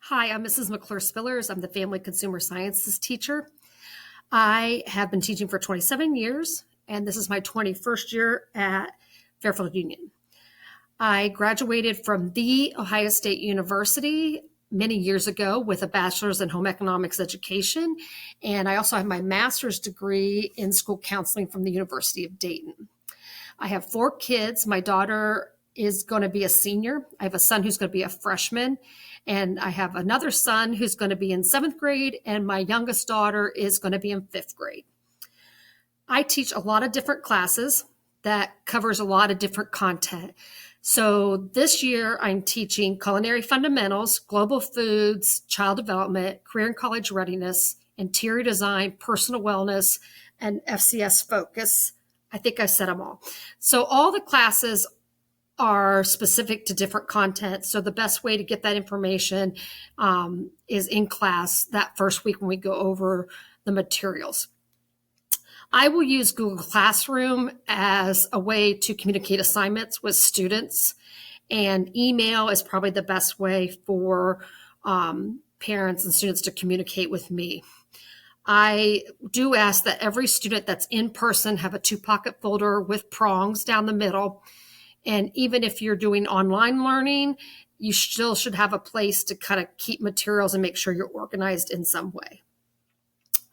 Hi, I'm Mrs. McClure Spillers. I'm the Family Consumer Sciences teacher. I have been teaching for 27 years, and this is my 21st year at Fairfield Union. I graduated from The Ohio State University many years ago with a bachelor's in home economics education, and I also have my master's degree in school counseling from the University of Dayton. I have 4 kids. My daughter is going to be a senior. I have a son who's going to be a freshman, and I have another son who's going to be in 7th grade, and my youngest daughter is going to be in 5th grade. I teach a lot of different classes that covers a lot of different content. So this year I'm teaching culinary fundamentals, global foods, child development, career and college readiness, interior design, personal wellness, and FCS focus. I think I said them all. So all the classes are specific to different content. So the best way to get that information is in class that first week when we go over the materials. I will use Google Classroom as a way to communicate assignments with students, and email is probably the best way for parents and students to communicate with me. I do ask that every student that's in person have a 2-pocket folder with prongs down the middle. And even if you're doing online learning, you still should have a place to kind of keep materials and make sure you're organized in some way.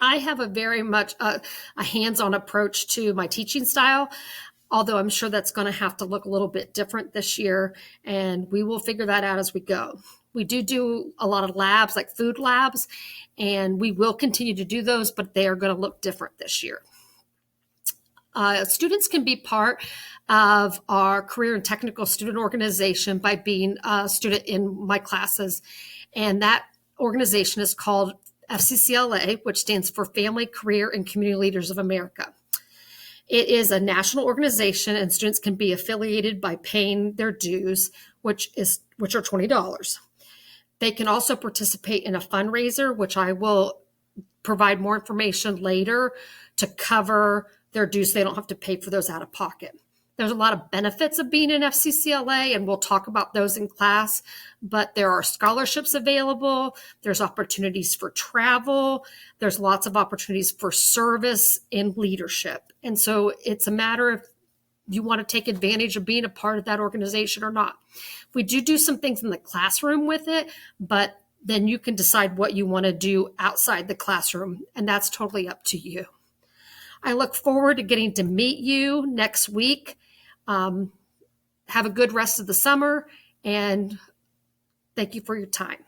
I have a very much a hands-on approach to my teaching style, although I'm sure that's going to have to look a little bit different this year, and we will figure that out as we go. We do a lot of labs, like food labs, and we will continue to do those, but they are going to look different this year. Students can be part of our career and technical student organization by being a student in my classes, and that organization is called FCCLA, which stands for Family, Career, and Community Leaders of America. It is a national organization, and students can be affiliated by paying their dues, which are $20. They can also participate in a fundraiser, which I will provide more information later to cover their dues. They don't have to pay for those out of pocket. There's a lot of benefits of being in FCCLA, and we'll talk about those in class, but there are scholarships available. There's opportunities for travel. There's lots of opportunities for service and leadership. And so it's a matter of you want to take advantage of being a part of that organization or not. We do some things in the classroom with it, but then you can decide what you want to do outside the classroom, and that's totally up to you. I look forward to getting to meet you next week. Have a good rest of the summer, and thank you for your time.